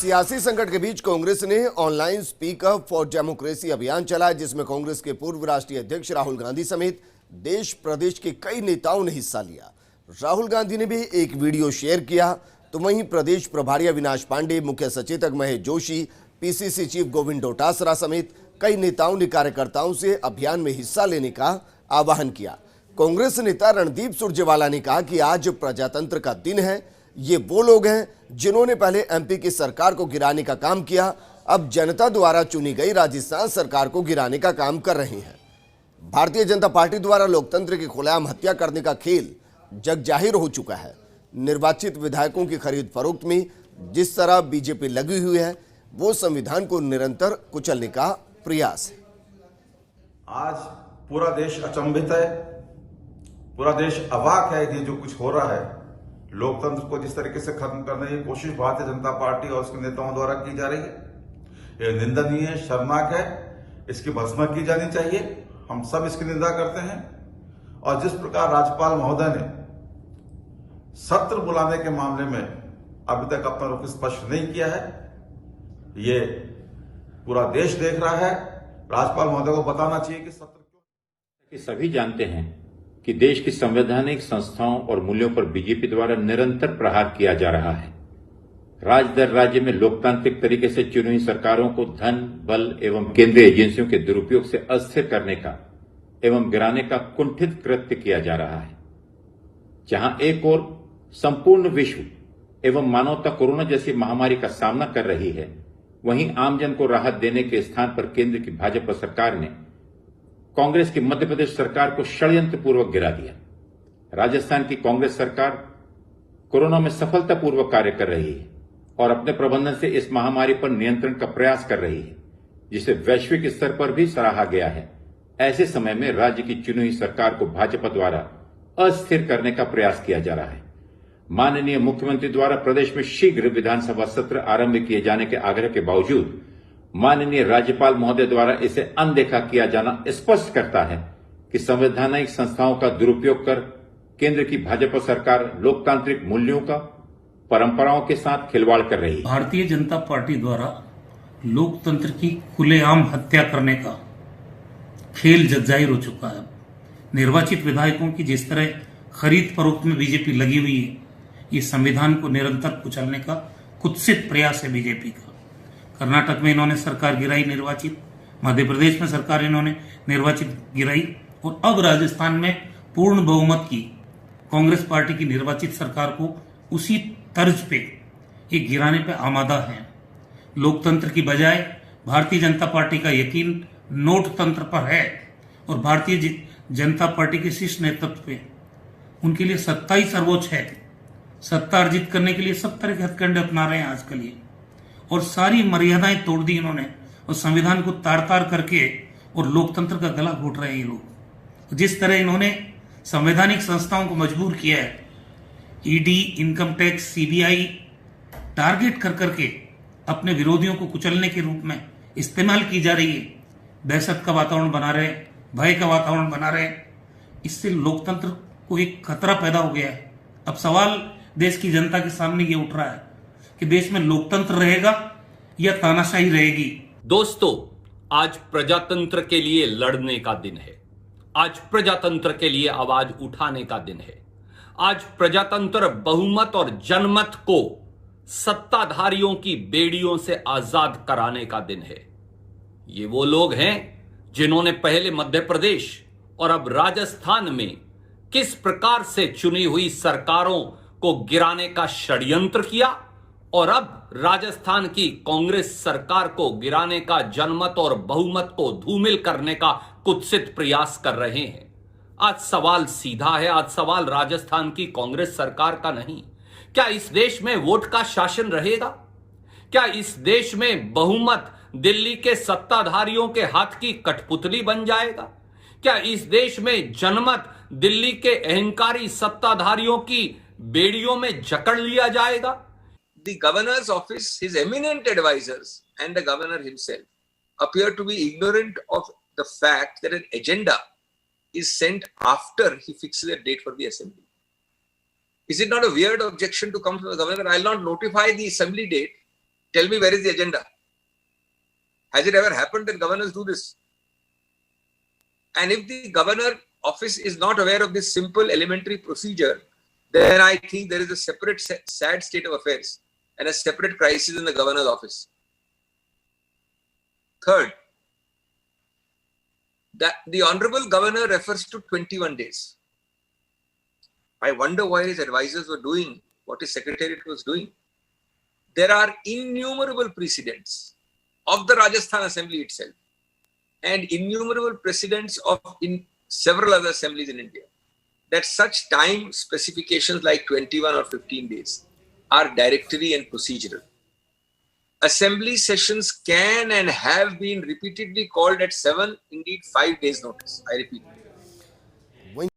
सियासी संकट के बीच कांग्रेस ने online speak up for democracy अभियान चलाया, जिसमें कांग्रेस के पूर्व राष्ट्रीय अध्यक्ष राहुल गांधी समेत देश प्रदेश के कई नेताओं ने हिस्सा लिया। राहुल गांधी ने भी एक वीडियो शेयर किया, तो वहीं प्रदेश प्रभारी अविनाश पांडे, मुख्य सचेतक महेश जोशी, पीसीसी चीफ गोविंद डोटासरा समेत कई नेताओं ने कार्यकर्ताओं से अभियान में हिस्सा लेने का आह्वान किया। कांग्रेस नेता रणदीप सुरजेवाला ने कहा कि आज प्रजातंत्र का दिन है। ये वो लोग हैं जिन्होंने पहले एमपी की सरकार को गिराने का काम किया, अब जनता द्वारा चुनी गई राजस्थान सरकार को गिराने का काम कर रहे हैं। भारतीय जनता पार्टी द्वारा लोकतंत्र की खुलेआम हत्या करने का खेल जग जाहिर हो चुका है। निर्वाचित विधायकों की खरीद फरोख्त में जिस तरह बीजेपी लगी हुई है, वो संविधान को निरंतर कुचलने का प्रयास है। आज पूरा देश अचंभित है, पूरा देश अवाक है कि जो कुछ हो रहा है। लोकतंत्र को जिस तरीके से खत्म करने की कोशिश भारतीय जनता पार्टी और उसके नेताओं द्वारा की जा रही है, यह निंदनीय है, शर्मनाक है। इसकी भर्त्सना की जानी चाहिए। हम सब इसकी निंदा करते हैं। और जिस प्रकार राज्यपाल महोदय ने सत्र बुलाने के मामले में अभी तक अपना रुख स्पष्ट नहीं किया है, ये पूरा देश देख रहा है। राज्यपाल महोदय को बताना चाहिए कि सत्र क्यों। सभी जानते हैं कि देश की संवैधानिक संस्थाओं और मूल्यों पर बीजेपी द्वारा निरंतर प्रहार किया जा रहा है। राज्य दर राज्य में लोकतांत्रिक तरीके से चुनी हुई सरकारों को धन, बल एवं केंद्रीय एजेंसियों के दुरुपयोग से अस्थिर करने का एवं गिराने का कुंठित कृत्य किया जा रहा है। जहां एक ओर संपूर्ण विश्व एवं मानवता कोरोना जैसी महामारी का सामना कर रही है, वहीं आमजन को राहत देने के स्थान पर केंद्र की भाजपा सरकार ने कांग्रेस की मध्य प्रदेश सरकार को षड्यंत्रपूर्वक गिरा दिया। राजस्थान की कांग्रेस सरकार कोरोना में सफलतापूर्वक कार्य कर रही है और अपने प्रबंधन से इस महामारी पर नियंत्रण का प्रयास कर रही है, जिसे वैश्विक स्तर पर भी सराहा गया है। ऐसे समय में राज्य की चुनी हुई सरकार को भाजपा द्वारा अस्थिर करने का प्रयास किया जा रहा है। माननीय मुख्यमंत्री द्वारा प्रदेश में शीघ्र विधानसभा सत्र आरंभ किए जाने के आग्रह के बावजूद माननीय राज्यपाल महोदय द्वारा इसे अनदेखा किया जाना स्पष्ट करता है कि संवैधानिक संस्थाओं का दुरुपयोग कर केंद्र की भाजपा सरकार लोकतांत्रिक मूल्यों का परंपराओं के साथ खिलवाड़ कर रही है। भारतीय जनता पार्टी द्वारा लोकतंत्र की खुलेआम हत्या करने का खेल जगजाहिर हो चुका है। निर्वाचित विधायकों की जिस तरह खरीद फरोख्त में बीजेपी लगी हुई है, ये संविधान को निरंतर कुचलने का कुत्सित प्रयास है बीजेपी का। कर्नाटक में इन्होंने सरकार गिराई निर्वाचित, मध्य प्रदेश में सरकार इन्होंने निर्वाचित गिराई और अब राजस्थान में पूर्ण बहुमत की कांग्रेस पार्टी की निर्वाचित सरकार को उसी तर्ज पे ये गिराने पे आमादा है। लोकतंत्र की बजाय भारतीय जनता पार्टी का यकीन नोट तंत्र पर है और भारतीय जनता पार्टी के शीर्ष नेतृत्व पे उनके लिए सत्ता ही सर्वोच्च है। सत्ता अर्जित करने के लिए सब तरह के हथकंडे अपना रहे हैं आजकल ये, और सारी मर्यादाएं तोड़ दी इन्होंने और संविधान को तार तार करके और लोकतंत्र का गला घोट रहे हैं ये लोग। जिस तरह इन्होंने संवैधानिक संस्थाओं को मजबूर किया है, ED, income tax, CBI target कर करके अपने विरोधियों को कुचलने के रूप में इस्तेमाल की जा रही है। दहशत का वातावरण बना रहे, भय का वातावरण बना रहे। इससे लोकतंत्र को एक खतरा पैदा हो गया है। अब सवाल देश की जनता के सामने ये उठ रहा है कि देश में लोकतंत्र रहेगा या तानाशाही रहेगी। दोस्तों, आज प्रजातंत्र के लिए लड़ने का दिन है। आज प्रजातंत्र के लिए आवाज उठाने का दिन है। आज प्रजातंत्र बहुमत और जनमत को सत्ताधारियों की बेड़ियों से आजाद कराने का दिन है। ये वो लोग हैं जिन्होंने पहले मध्य प्रदेश और अब राजस्थान में किस प्रकार से चुनी हुई सरकारों को गिराने का षड्यंत्र किया और अब राजस्थान की कांग्रेस सरकार को गिराने का जनमत और बहुमत को धूमिल करने का कुत्सित प्रयास कर रहे हैं। आज सवाल सीधा है। आज सवाल राजस्थान की कांग्रेस सरकार का नहीं। क्या इस देश में वोट का शासन रहेगा? क्या इस देश में बहुमत दिल्ली के सत्ताधारियों के हाथ की कठपुतली बन जाएगा? क्या इस देश में जनमत दिल्ली के अहंकारी सत्ताधारियों की बेड़ियों में जकड़ लिया जाएगा? The governor's office, his eminent advisors and the governor himself appear to be ignorant of the fact that an agenda is sent after he fixes a date for the assembly. Is it not a weird objection to come from the governor? I'll not notify the assembly date Tell me, where is the agenda? Has it ever happened that governors do this? And if the governor office is not aware of this simple elementary procedure, then I think there is a separate sad state of affairs and a separate crisis in the governor's office. Third, that the honorable governor refers to 21 days. I wonder why his advisors were doing what his secretariat was doing. There are innumerable precedents of the Rajasthan Assembly itself and innumerable precedents of in several other assemblies in India that such time specifications like 21 or 15 days are directory and procedural. Assembly sessions can and have been repeatedly called at 7, indeed 5 days notice. I repeat,